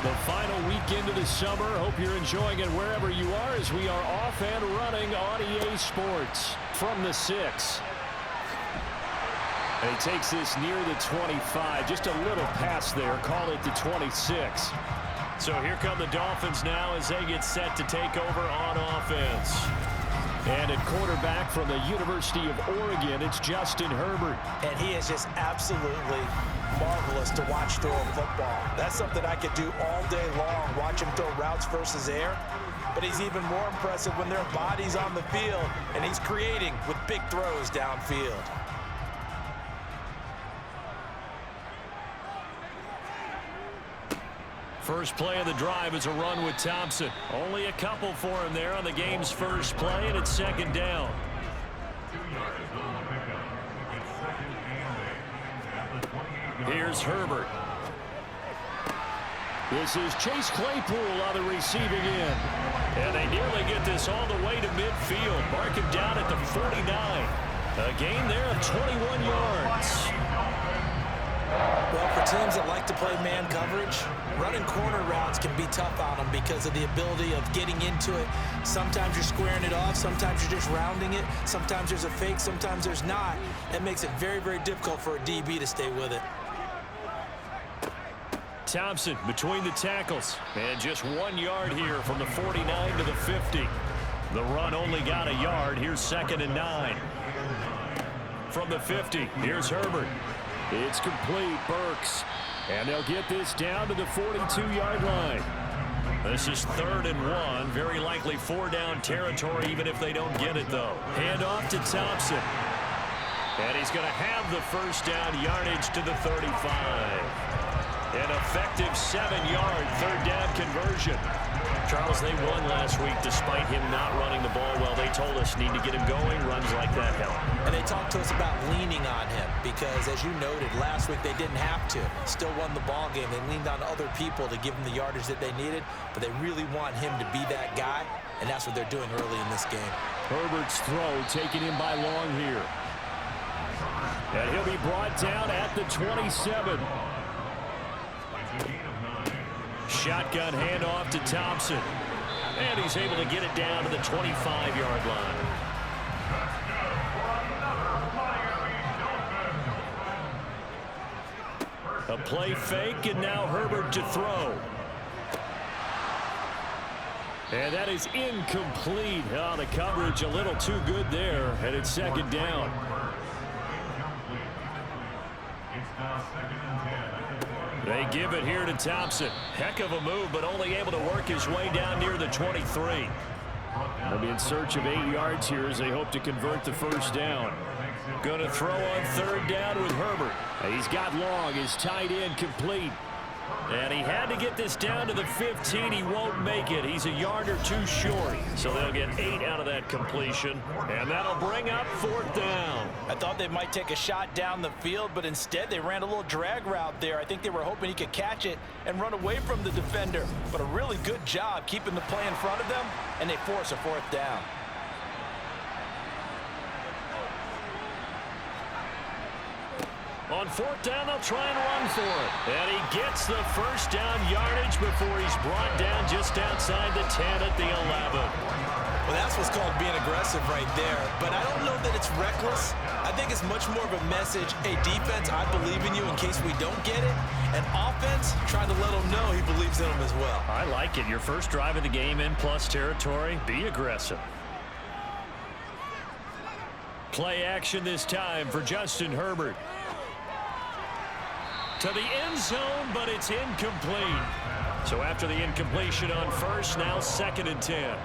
The final weekend of the summer. Hope you're enjoying it wherever you are as we are off and running on EA Sports from the 6. And he takes this near the 25. Just a little pass there. Call it the 26. So here come the Dolphins now as they get set to take over on offense. And at quarterback from the University of Oregon, it's Justin Herbert. And he is just absolutely marvelous to watch throw a football. That's something I could do all day long, watch him throw routes versus air. But he's even more impressive when their body's on the field, and he's creating with big throws downfield. First play of the drive is a run with Thompson. Only a couple for him there on the game's first play, and it's second down. Here's Herbert. This is Chase Claypool on the receiving end. And they nearly get this all the way to midfield. Mark him down at the 49. A gain there of 21 yards. Well, for teams that like to play man coverage, running corner routes can be tough on them because of the ability of getting into it. Sometimes you're squaring it off. Sometimes you're just rounding it. Sometimes there's a fake. Sometimes there's not. It makes it very, very difficult for a DB to stay with it. Thompson between the tackles. And just 1 yard here from the 49 to the 50. The run only got a yard. Here's 2nd and 9. From the 50, here's Herbert. It's complete, Burks. And they'll get this down to the 42-yard line. This is 3rd and 1. Very likely 4-down territory, even if they don't get it, though. Hand off to Thompson. And he's going to have the first down yardage to the 35. An effective 7-yard third down conversion. Charles, they won last week despite him not running the ball well. They told us need to get him going. Runs like that help. And they talked to us about leaning on him because, as you noted, last week they didn't have to. Still won the ball game. They leaned on other people to give them the yardage that they needed, but they really want him to be that guy, and that's what they're doing early in this game. Herbert's throw taken in by Long here. And he'll be brought down at the 27. Shotgun handoff to Thompson. And he's able to get it down to the 25-yard line. A play fake, and now Herbert to throw. And that is incomplete. Oh, the coverage a little too good there, and it's 2nd down. They give it here to Thompson. Heck of a move, but only able to work his way down near the 23. They'll be in search of 8 yards here as they hope to convert the first down. Going to throw on 3rd down with Herbert. He's got Long, his tight end complete. And he had to get this down to the 15. He won't make it. He's a yard or two short. So they'll get 8 out of that completion. And that'll bring up 4th down. I thought they might take a shot down the field, but instead they ran a little drag route there. I think they were hoping he could catch it and run away from the defender. But a really good job keeping the play in front of them, and they force a 4th down. On 4th down, they'll try and run for it. And he gets the first down yardage before he's brought down just outside the 10 at the 11. Well, that's what's called being aggressive right there. But I don't know that it's reckless. I think it's much more of a message. Hey, defense, I believe in you in case we don't get it. And offense, trying to let him know he believes in him as well. I like it. Your first drive of the game in plus territory. Be aggressive. Play action this time for Justin Herbert. To the end zone, but it's incomplete. So after the incompletion on first, now 2nd and 10.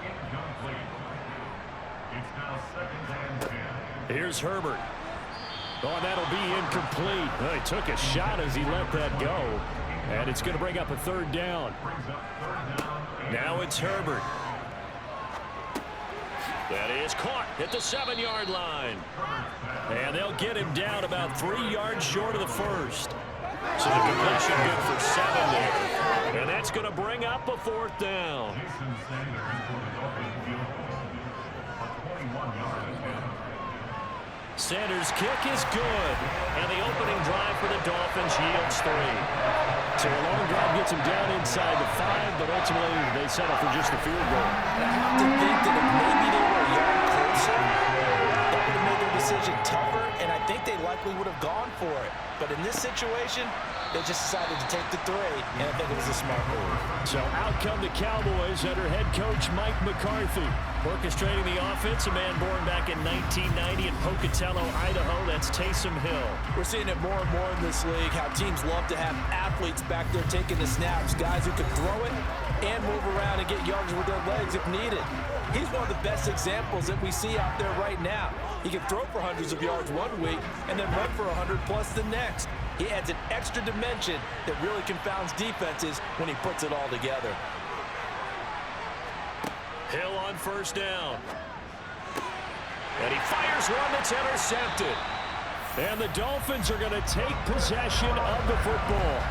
Here's Herbert. Oh, and that'll be incomplete. Well, he took a shot as he let that go. And it's going to bring up a 3rd down. Now it's Herbert. That is caught at the 7-yard line. And they'll get him down about 3 yards short of the first. So the completion good for 7 there. And that's going to bring up a 4th down. Sanders' kick is good. And the opening drive for the Dolphins yields 3. So a long drive gets them down inside the 5, but ultimately they settle for just the field goal. I have to think that if maybe they were a yard closer, that would have made their decision tougher, and I think they likely would have gone for it. But in this situation, they just decided to take the 3, and I think it was a smart move. So out come the Cowboys under head coach Mike McCarthy. Orchestrating the offense, a man born back in 1990 in Pocatello, Idaho. That's Taysom Hill. We're seeing it more and more in this league, how teams love to have athletes back there taking the snaps, guys who can throw it and move around and get yards with their legs if needed. He's one of the best examples that we see out there right now. He can throw for hundreds of yards one week and then run for 100+ the next. He adds an extra dimension that really confounds defenses when he puts it all together. Hill on first down. And he fires one that's intercepted. And the Dolphins are going to take possession of the football.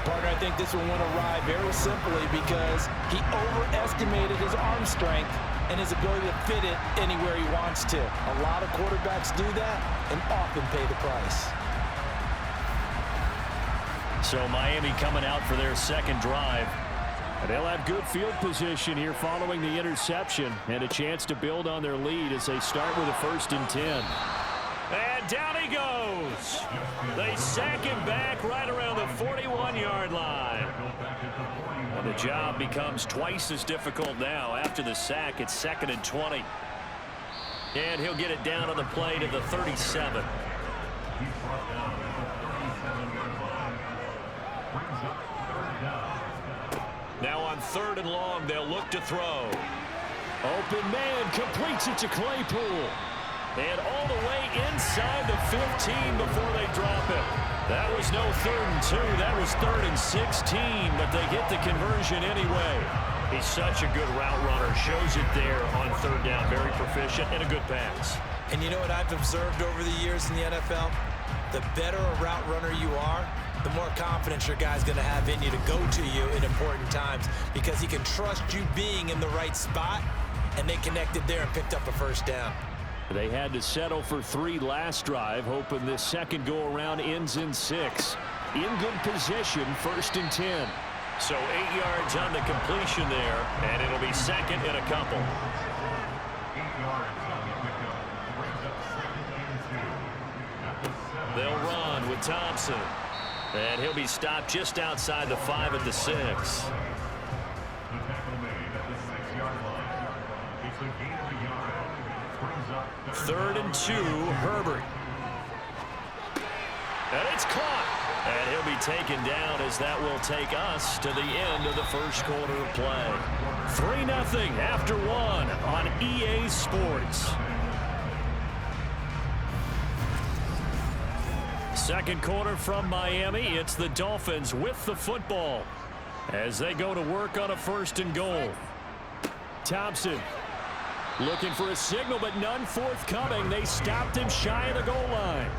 Partner, I think this one went awry very simply because he overestimated his arm strength and his ability to fit it anywhere he wants to. A lot of quarterbacks do that and often pay the price. So Miami coming out for their second drive. And they'll have good field position here following the interception and a chance to build on their lead as they start with a 1st and 10. And down he goes. They sack him back right around the 41-yard line. And the job becomes twice as difficult now. After the sack, it's 2nd and 20. And he'll get it down on the play to the 37. Now on 3rd and long, they'll look to throw. Open man completes it to Claypool. And all the way inside the 15 before they drop it. That was no 3rd and 2. That was 3rd and 16, but they get the conversion anyway. He's such a good route runner. Shows it there on 3rd down. Very proficient and a good pass. And you know what I've observed over the years in the NFL? The better a route runner you are, the more confidence your guy's going to have in you to go to you in important times because he can trust you being in the right spot, and they connected there and picked up a 1st down. They had to settle for 3 last drive, hoping this second go-around ends in 6. In good position, 1st and 10. So 8 yards on the completion there, and it'll be 2nd and a couple. They'll run with Thompson. And he'll be stopped just outside the 5 at the 6. 3rd and 2, Herbert. And it's caught. And he'll be taken down as that will take us to the end of the 1st quarter of play. 3-0 after 1 on EA Sports. Second quarter from Miami. It's the Dolphins with the football as they go to work on a 1st and goal. Thompson looking for a signal, but none forthcoming. They stopped him shy of the goal line.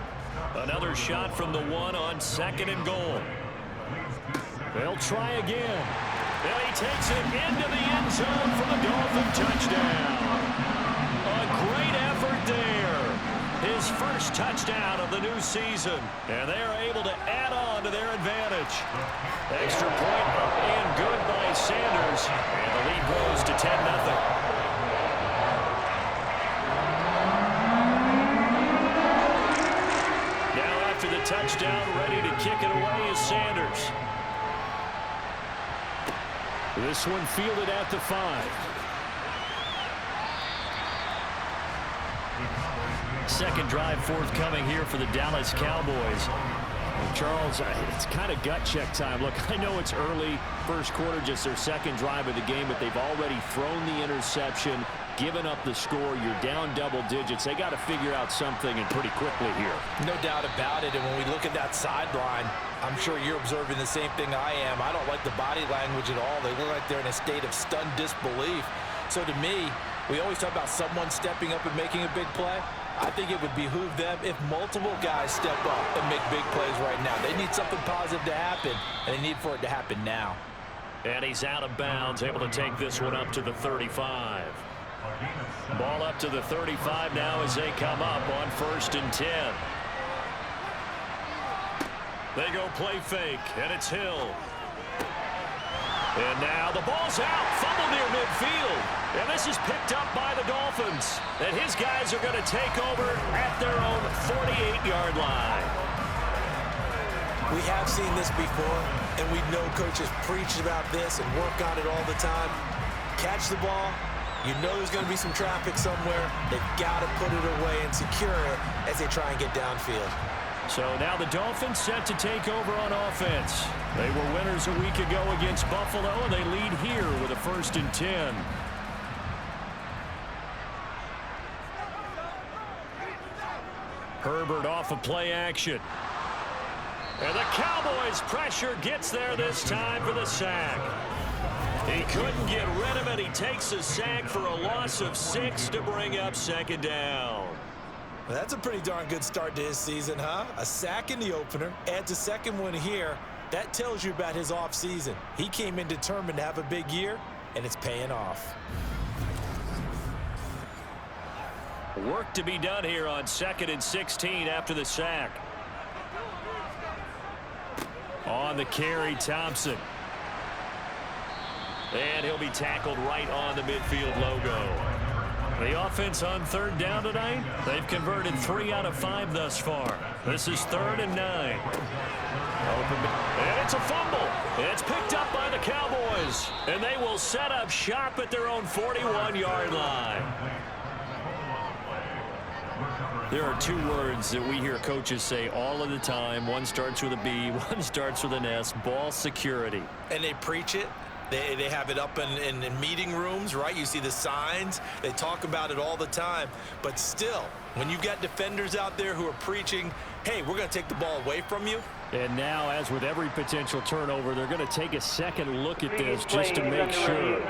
Another shot from the 1 on 2nd and goal. They'll try again. And he takes it into the end zone for the Dolphin touchdown. A great effort there. His first touchdown of the new season. And they are able to add on to their advantage. Extra point up and good by Sanders. And the lead grows to 10-0. The touchdown, ready to kick it away is Sanders. This one fielded at the 5. Second drive forthcoming here for the Dallas Cowboys. Charles, it's kind of gut check time. Look, I know it's early, 1st quarter, just their 2nd drive of the game, but they've already thrown the interception, given up the score. You're down double digits. They got to figure out something, and pretty quickly here. No doubt about it, and when we look at that sideline, I'm sure you're observing the same thing I am. I don't like the body language at all. They look like they're in a state of stunned disbelief. So to me, we always talk about someone stepping up and making a big play. I think it would behoove them if multiple guys step up and make big plays right now. They need something positive to happen, and they need for it to happen now. And he's out of bounds, able to take this one up to the 35. Ball up to the 35 now as they come up on 1st and 10. They go play fake, and it's Hill. And now the ball's out, fumble near midfield. And this is picked up by the Dolphins. And his guys are going to take over at their own 48-yard line. We have seen this before, and we know coaches preach about this and work on it all the time. Catch the ball. You know there's going to be some traffic somewhere. They've got to put it away and secure it as they try and get downfield. So now the Dolphins set to take over on offense. They were winners a week ago against Buffalo, and they lead here with a 1st and 10. Herbert off of play action. And the Cowboys' pressure gets there this time for the sack. He couldn't get rid of it. He takes a sack for a loss of 6 to bring up 2nd down. Well, that's a pretty darn good start to his season, huh? A sack in the opener, adds a 2nd one here. That tells you about his offseason. He came in determined to have a big year, and it's paying off. Work to be done here on 2nd and 16 after the sack. On the carry, Thompson. And he'll be tackled right on the midfield logo. The offense on 3rd down tonight, they've converted 3 out of 5 thus far. This is 3rd and 9. And it's a fumble. It's picked up by the Cowboys. And they will set up shop at their own 41-yard line. There are 2 words that we hear coaches say all of the time. One starts with a B, one starts with an S, ball security. And they preach it. They have it up in meeting rooms, right? You see the signs. They talk about it all the time. But still, when you've got defenders out there who are preaching, hey, we're going to take the ball away from you. And now, as with every potential turnover, they're going to take a second look at this just to make sure.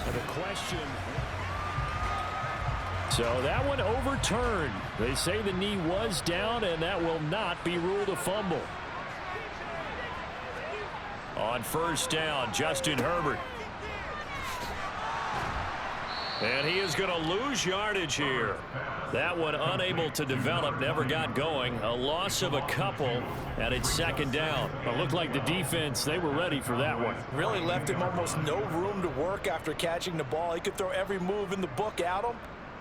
And the question... So that one overturned. They say the knee was down, and that will not be ruled a fumble. On 1st down, Justin Herbert. And he is going to lose yardage here. That one unable to develop, never got going. A loss of a couple, and it's 2nd down. It looked like the defense, they were ready for that one. Really left him almost no room to work after catching the ball. He could throw every move in the book at him.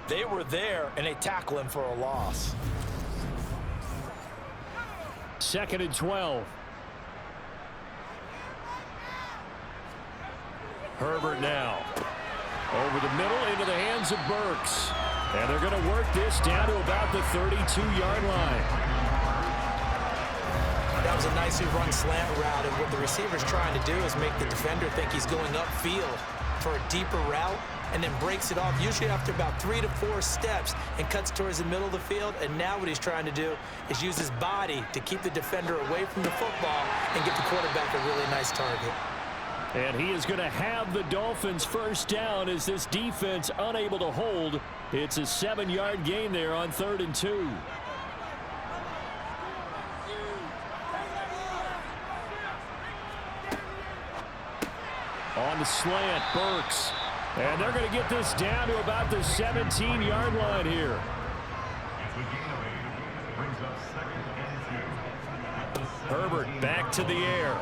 They were there, and they tackle him for a loss. 2nd and 12. Herbert now. Over the middle into the hands of Burks. And they're going to work this down to about the 32-yard line. That was a nicely run slant route, and what the receiver's trying to do is make the defender think he's going upfield for a deeper route, and then breaks it off, usually after about 3 to 4 steps, and cuts towards the middle of the field. And now what he's trying to do is use his body to keep the defender away from the football and get the quarterback a really nice target. And he is going to have the Dolphins' 1st down as this defense unable to hold. It's a 7-yard gain there on 3rd and 2. On the slant, Burks. And they're going to get this down to about the 17-yard line here. Herbert back to the air.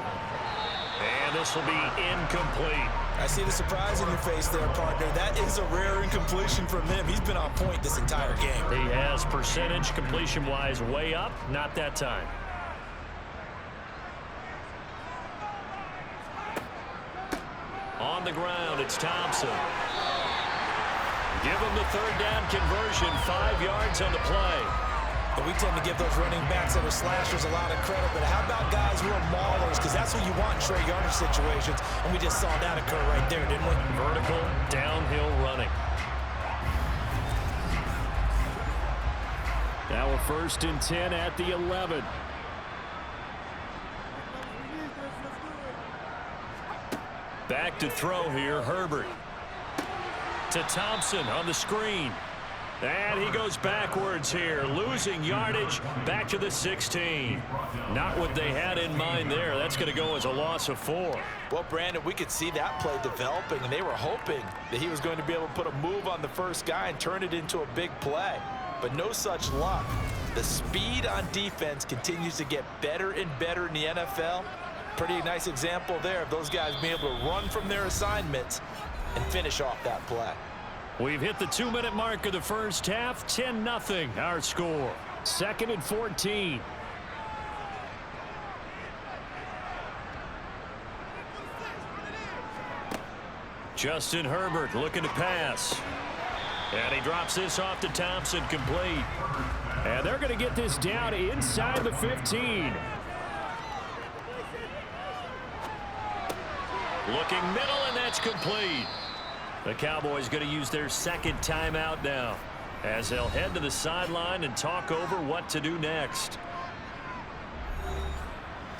And this will be incomplete. I see the surprise in your face there, partner. That is a rare incompletion from him. He's been on point this entire game. He has percentage completion-wise way up, not that time. On the ground, it's Thompson. Give him the 3rd down conversion, 5 yards on the play. And we tend to give those running backs that are slashers a lot of credit, but how about guys who are maulers? Because that's what you want in short yardage situations, and we just saw that occur right there, didn't we? Vertical, downhill running. Now a 1st and 10 at the 11. Back to throw here, Herbert. To Thompson on the screen. And he goes backwards here, losing yardage back to the 16. Not what they had in mind there. That's going to go as a loss of 4. Well, Brandon, we could see that play developing, and they were hoping that he was going to be able to put a move on the first guy and turn it into a big play. But no such luck. The speed on defense continues to get better and better in the NFL. Pretty nice example there of those guys being able to run from their assignments and finish off that play. We've hit the 2-minute mark of the first half. 10-0 our score. 2nd and 14. Justin Herbert looking to pass. And he drops this off to Thompson, complete. And they're going to get this down inside the 15. Looking middle, and that's complete. The Cowboys going to use their second timeout now as they'll head to the sideline and talk over what to do next.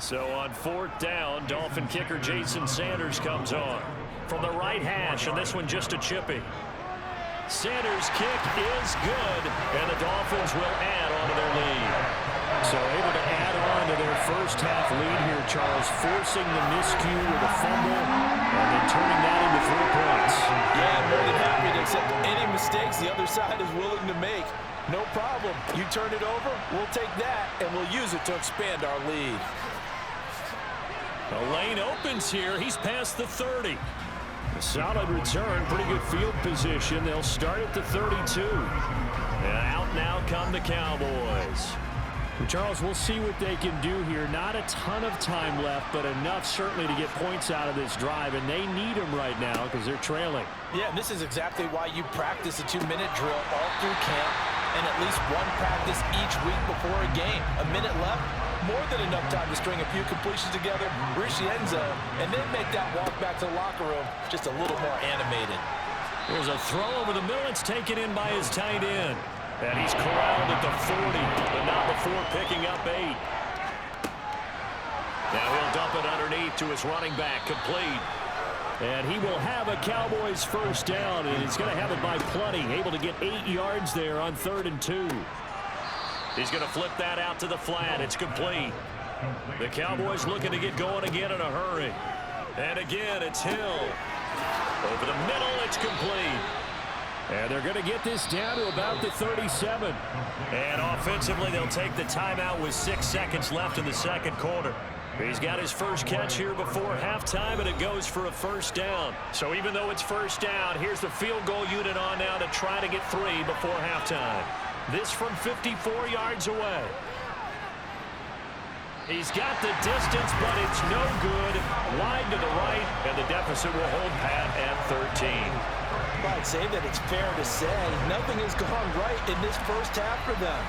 So on 4th down, Dolphin kicker Jason Sanders comes on from the right hash, and this one just a chippy. Sanders' kick is good, and the Dolphins will add on to their lead. So able to add on to their first half lead here, Charles, forcing the miscue with a fumble and then turning that into 3 points. Yeah, I'm more than happy to accept any mistakes the other side is willing to make. No problem. You turn it over, we'll take that, and we'll use it to expand our lead. The lane opens here. He's past the 30. A solid return, pretty good field position. They'll start at the 32. And out now come the Cowboys. Charles, we'll see what they can do here. Not a ton of time left, but enough certainly to get points out of this drive, and they need them right now because they're trailing. Yeah, and this is exactly why you practice a 2-minute drill all through camp and at least one practice each week before a game. A minute left, more than enough time to string a few completions together, reach the end zone, and then make that walk back to the locker room just a little more animated. There's a throw over the middle. It's taken in by his tight end. And he's corralled at the 40, but not before picking up 8. Now he'll dump it underneath to his running back, complete. And he will have a Cowboys first down, and he's going to have it by plenty. Able to get 8 yards there on 3rd and 2. He's going to flip that out to the flat. It's complete. The Cowboys looking to get going again in a hurry. And again, it's Hill. Over the middle, it's complete. And they're going to get this down to about the 37. And offensively, they'll take the timeout with 6 seconds left in the second quarter. He's got his first catch here before halftime, and it goes for a first down. So even though it's first down, here's the field goal unit on now to try to get 3 before halftime. This from 54 yards away. He's got the distance, but it's no good. Wide to the right, and the deficit will hold pat at 13. Well, I'd say that it's fair to say nothing has gone right in this first half for them.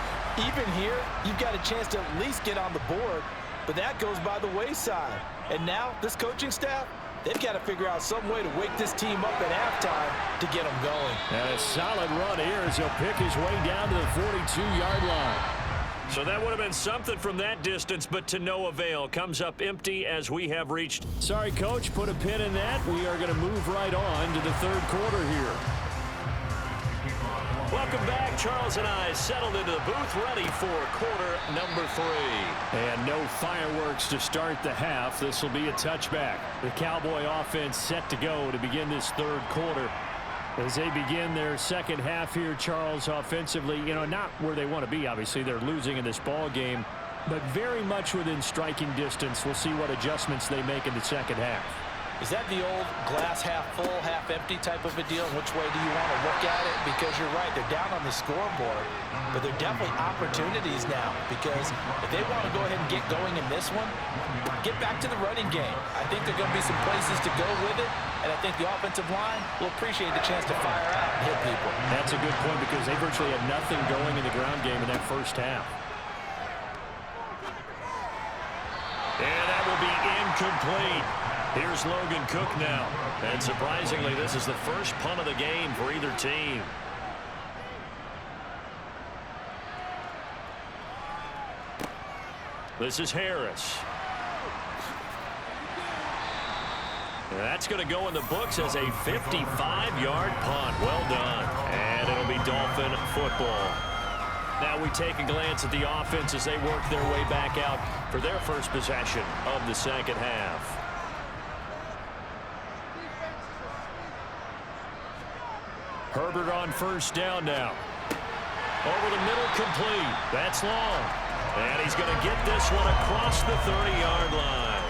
Even here, you've got a chance to at least get on the board, but that goes by the wayside. And now, this coaching staff, they've got to figure out some way to wake this team up at halftime to get them going. And a solid run here as he'll pick his way down to the 42-yard line. So that would have been something from that distance, but to no avail. Comes up empty as we have reached. Sorry, Coach, put a pin in that. We are going to move right on to the third quarter here. Welcome back. Charles and I settled into the booth, ready for quarter number 3. And no fireworks to start the half. This will be a touchback. The Cowboy offense set to go to begin this third quarter. As they begin their second half here, Charles, offensively, not where they want to be. Obviously, they're losing in this ball game, but very much within striking distance. We'll see what adjustments they make in the second half. Is that the old glass half full, half empty type of a deal? Which way do you want to look at it? Because you're right, they're down on the scoreboard, but they're definitely opportunities now, because if they want to go ahead and get going in this one, get back to the running game. I think there are going to be some places to go with it, and I think the offensive line will appreciate the chance to fire out and hit people. That's a good point, because they virtually had nothing going in the ground game in that first half. And that will be incomplete. Here's Logan Cook now. And surprisingly, this is the first punt of the game for either team. This is Harris. And that's going to go in the books as a 55-yard punt. Well done. And it'll be Dolphin football. Now we take a glance at the offense as they work their way back out for their first possession of the second half. Herbert on first down now. Over the middle, complete. That's long. And he's going to get this one across the 30-yard line.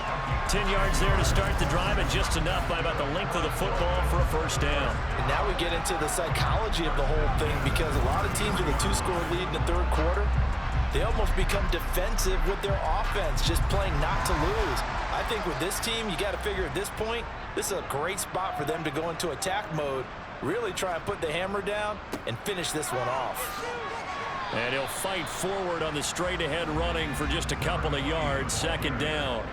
10 yards there to start the drive, and just enough by about the length of the football for a first down. And now we get into the psychology of the whole thing, because a lot of teams with a 2-score lead in the third quarter, they almost become defensive with their offense, just playing not to lose. I think with this team, you got to figure at this point, this is a great spot for them to go into attack mode, really try and put the hammer down and finish this one off. And he'll fight forward on the straight-ahead running for just a couple of yards, second down.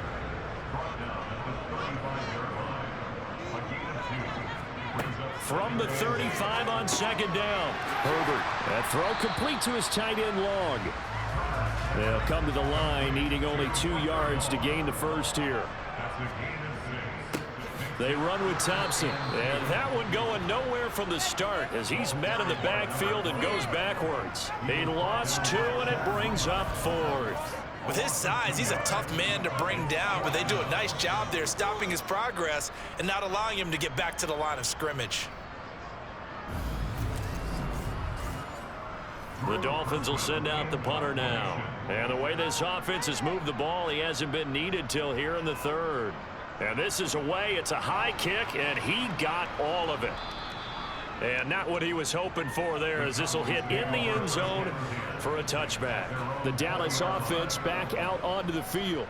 From the 35 on second down. Herbert. That throw complete to his tight end Long. They'll come to the line, needing only 2 yards to gain the first here. They run with Thompson. And that one going nowhere from the start as he's met in the backfield and goes backwards. He lost 2, and it brings up 4th. With his size, he's a tough man to bring down, but they do a nice job there stopping his progress and not allowing him to get back to the line of scrimmage. The Dolphins will send out the punter now. And the way this offense has moved the ball, he hasn't been needed till here in the third. And this is away. It's a high kick, and he got all of it. And not what he was hoping for there, as this will hit in the end zone for a touchback. The Dallas offense back out onto the field.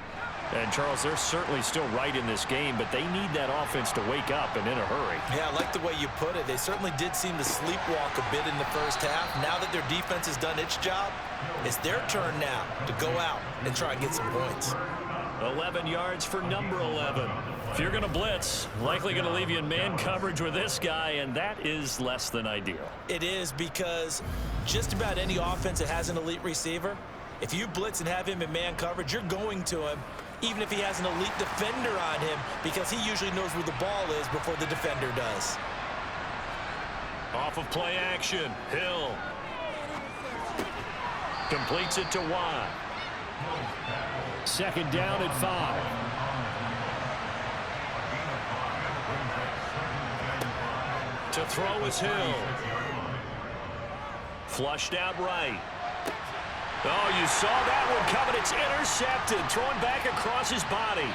And, Charles, they're certainly still right in this game, but they need that offense to wake up and in a hurry. Yeah, I like the way you put it. They certainly did seem to sleepwalk a bit in the first half. Now that their defense has done its job, it's their turn now to go out and try and get some points. 11 yards for number 11. If you're going to blitz, likely going to leave you in man coverage with this guy, and that is less than ideal. It is, because just about any offense that has an elite receiver, if you blitz and have him in man coverage, you're going to him, even if he has an elite defender on him, because he usually knows where the ball is before the defender does. Off of play action, Hill. Completes it to Watt. Second down at 5. To throw is Hill. Flushed out right. Oh, you saw that one coming. It's intercepted. Thrown back across his body.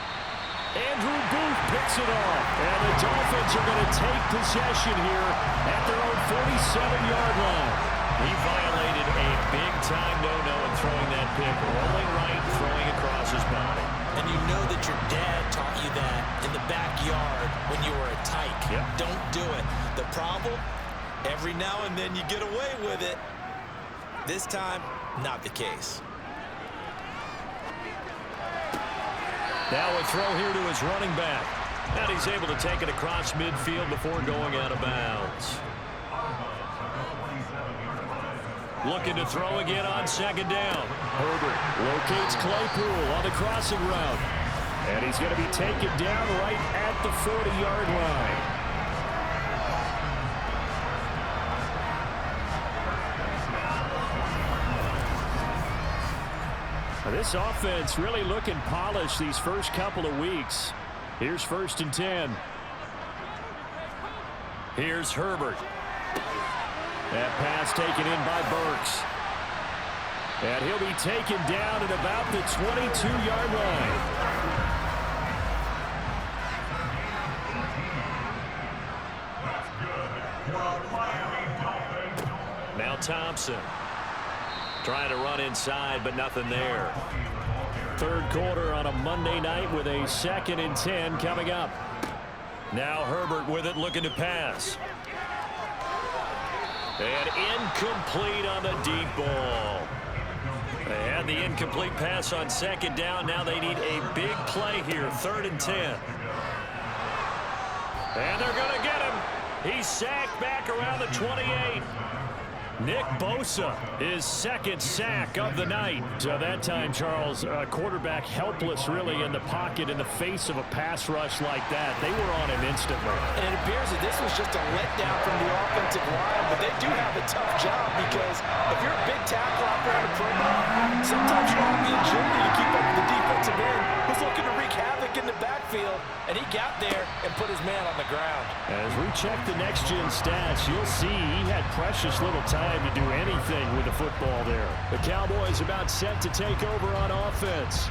Andrew Booth picks it off. And the Dolphins are going to take possession here at their own 47-yard line. He violated a big-time no-no in throwing that pick. Rolling right, throwing across his body. And you know that your dad taught you that in the backyard when you were a tyke. Yep. Don't do it. The problem, every now and then you get away with it. This time, not the case. Now a throw here to his running back. And he's able to take it across midfield before going out of bounds. Looking to throw again on second down. Herbert locates Claypool on the crossing route. And he's going to be taken down right at the 40-yard line. This offense really looking polished these first couple of weeks. Here's 1st and 10. Here's Herbert. That pass taken in by Burks. And he'll be taken down at about the 22-yard line. Now Thompson. Trying to run inside, but nothing there. Third quarter on a Monday night with a 2nd and 10 coming up. Now Herbert with it, looking to pass. And incomplete on the deep ball. They had the incomplete pass on second down. Now they need a big play here, 3rd and 10. And they're going to get him. He's sacked back around the 28. Nick Bosa, his 2nd sack of the night. So that time, Charles, quarterback helpless really in the pocket in the face of a pass rush like that. They were on him instantly. And it appears that this was just a letdown from the offensive line, but they do have a tough job, because if you're a big tackle out there on the perimeter, sometimes you don't have the agility to keep up with the defensive end who's looking to wreak havoc in the backfield, and and he got there and put his man on the ground. As we check the next-gen stats, you'll see he had precious little time to do anything with the football there. The Cowboys about set to take over on offense.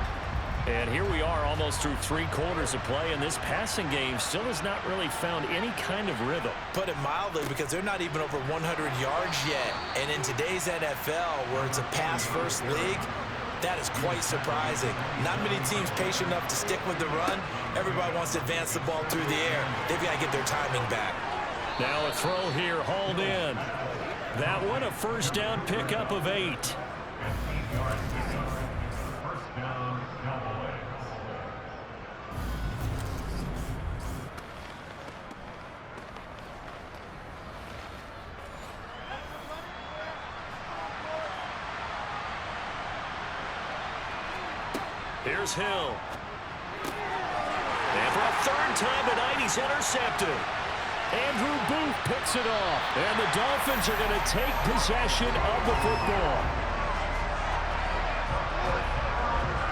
And here we are almost through 3 quarters of play, and this passing game still has not really found any kind of rhythm. Put it mildly, because they're not even over 100 yards yet. And in today's NFL, where it's a pass-first league, that is quite surprising. Not many teams patient enough to stick with the run. Everybody wants to advance the ball through the air. They've got to get their timing back. Now a throw here, hauled in. That one, a first down pickup of 8. Here's Hill. And for a 3rd time tonight, he's intercepted. Andrew Booth picks it off. And the Dolphins are going to take possession of the football.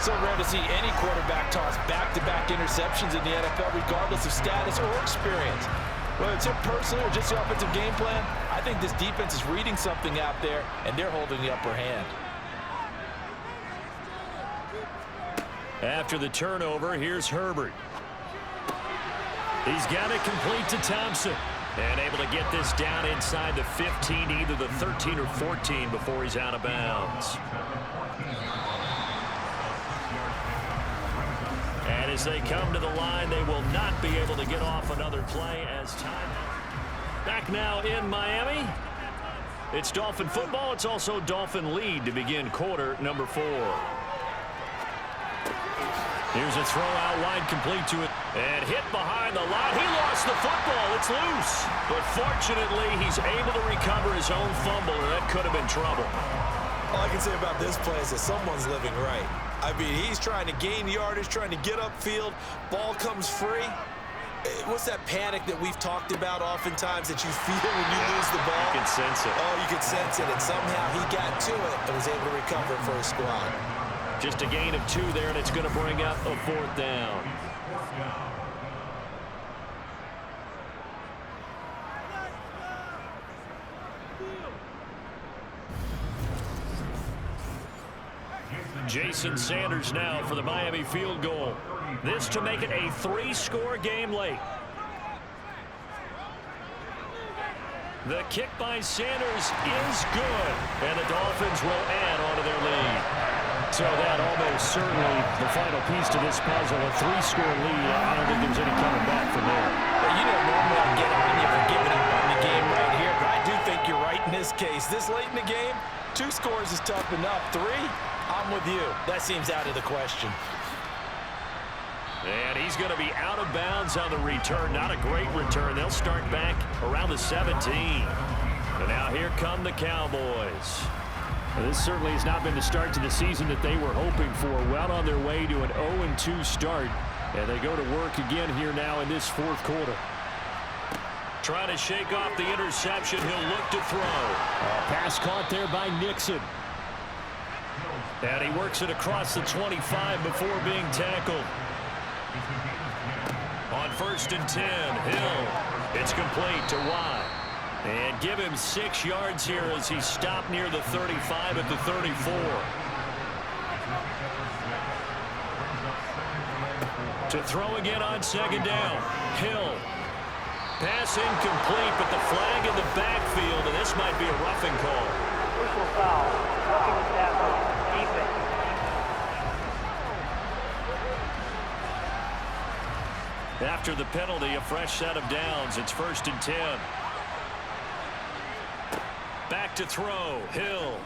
So rare to see any quarterback toss back-to-back interceptions in the NFL, regardless of status or experience. Whether it's him personally or just the offensive game plan, I think this defense is reading something out there, and they're holding the upper hand. After the turnover, here's Herbert. He's got it complete to Thompson. And able to get this down inside the 15, either the 13 or 14 before he's out of bounds. And as they come to the line, they will not be able to get off another play as time. Back now in Miami. It's Dolphin football. It's also Dolphin lead to begin quarter number 4. Here's a throw out wide, complete to it. And hit behind the line. He lost the football. It's loose. But fortunately, he's able to recover his own fumble, or that could have been trouble. All I can say about this play is that someone's living right. I mean, he's trying to gain yardage, trying to get upfield. Ball comes free. What's that panic that we've talked about oftentimes that you feel when you lose the ball? You can sense it. Oh, you can sense it. And somehow he got to it and was able to recover for his squad. Just a gain of 2 there, and it's going to bring up a 4th down. Jason Sanders now for the Miami field goal. This to make it a 3-score game late. The kick by Sanders is good, and the Dolphins will add on to their lead. So that almost certainly the final piece to this puzzle, a 3-score lead. I don't think there's any coming back from there. Well, you know, normally I'll get on you for giving up on the game right here, but I do think you're right in this case. This late in the game, 2 scores is tough enough. 3, I'm with you. That seems out of the question. And he's going to be out of bounds on the return. Not a great return. They'll start back around the 17. And now here come the Cowboys. Well, this certainly has not been the start to the season that they were hoping for. Well on their way to an 0-2 start. And they go to work again here now in this 4th quarter. Trying to shake off the interception. He'll look to throw. Pass caught there by Nixon. And he works it across the 25 before being tackled. On 1st and 10, Hill. It's complete to Watt. And give him 6 yards here as he stopped near the 35 at the 34. To throw again on 2nd down. Hill. Pass incomplete, but the flag in the backfield, and this might be a roughing call. Personal foul. Roughing the tackle. Defense. After the penalty, a fresh set of downs. It's 1st and 10. Back to throw. Hill.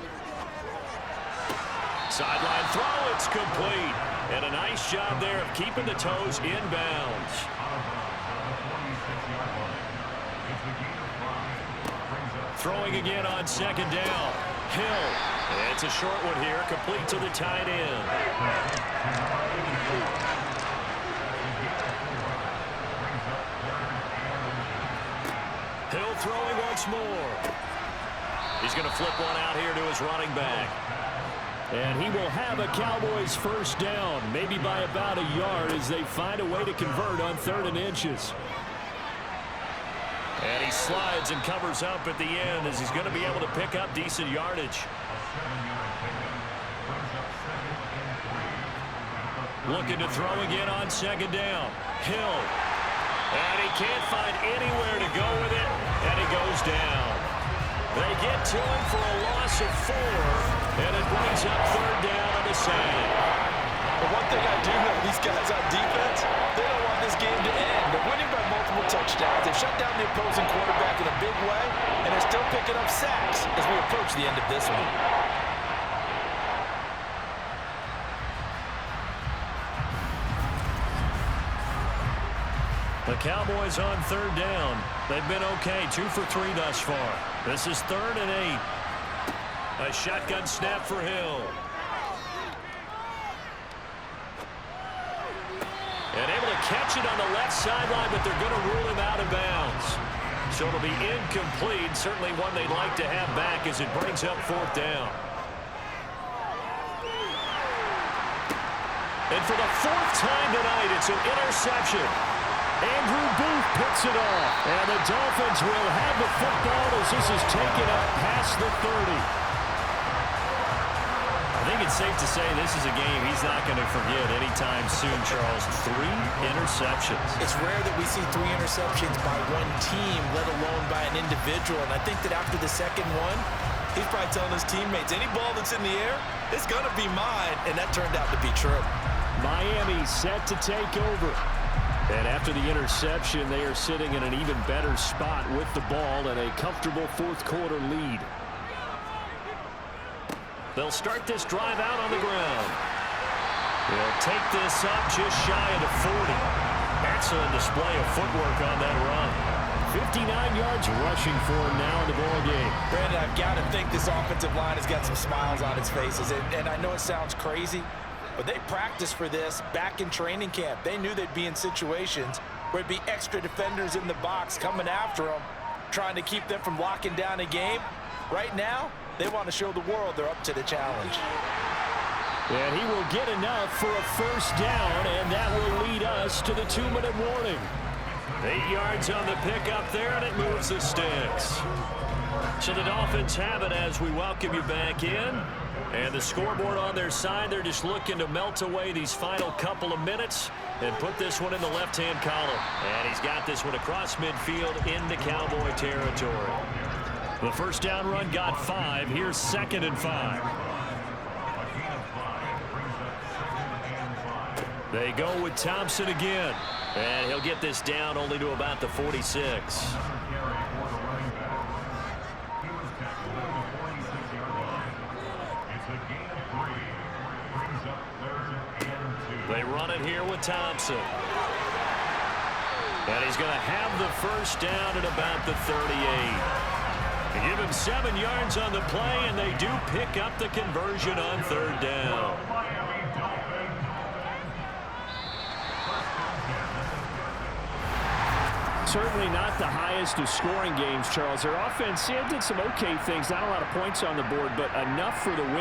Sideline throw. It's complete. And a nice job there of keeping the toes inbounds. Throwing again on 2nd down. Hill. It's a short one here. Complete to the tight end. Hill throwing once more. He's going to flip one out here to his running back. And he will have a Cowboys first down, maybe by about a yard as they find a way to convert on 3rd and inches. And he slides and covers up at the end as he's going to be able to pick up decent yardage. Looking to throw again on 2nd down. Hill. And he can't find anywhere to go with it, and he goes down. They get to him for a loss of 4, and it brings up 3rd down on the sand. But one thing I do know, these guys on defense, they don't want this game to end. They're winning by multiple touchdowns. They've shut down the opposing quarterback in a big way, and they're still picking up sacks as we approach the end of this one. The Cowboys on 3rd down. They've been okay, 2 for 3 thus far. This is 3rd and 8. A shotgun snap for Hill. And able to catch it on the left sideline, but they're going to rule him out of bounds. So it'll be incomplete, certainly one they'd like to have back as it brings up 4th down. And for the 4th time tonight, it's an interception. Andrew Booth picks it off. And the Dolphins will have the football as this is taken up past the 30. I think it's safe to say this is a game he's not going to forget anytime soon, Charles. 3 interceptions. It's rare that we see 3 interceptions by one team, let alone by an individual. And I think that after the second one, he's probably telling his teammates, any ball that's in the air, it's going to be mine. And that turned out to be true. Miami set to take over. And after the interception, they are sitting in an even better spot with the ball and a comfortable 4th quarter lead. They'll start this drive out on the ground. They'll take this up just shy of the 40. Excellent display of footwork on that run. 59 yards rushing for him now in the ball game. Brandon, I've got to think this offensive line has got some smiles on its faces. And I know it sounds crazy, but they practiced for this back in training camp. They knew they'd be in situations where it'd be extra defenders in the box coming after them, trying to keep them from locking down a game. Right now, they want to show the world they're up to the challenge. And he will get enough for a first down, and that will lead us to the 2-minute warning. 8 yards on the pickup there, and it moves the sticks. So the Dolphins have it as we welcome you back in. And the scoreboard on their side, they're just looking to melt away these final couple of minutes and put this one in the left-hand column. And he's got this one across midfield into Cowboy territory. The first down run got 5. Here's 2nd and 5. They go with Thompson again. And he'll get this down only to about the 46. They run it here with Thompson. And he's going to have the first down at about the 38. They give him 7 yards on the play, and they do pick up the conversion on 3rd down. Certainly not the highest of scoring games, Charles. Their offense did some okay things, not a lot of points on the board, but enough for the win.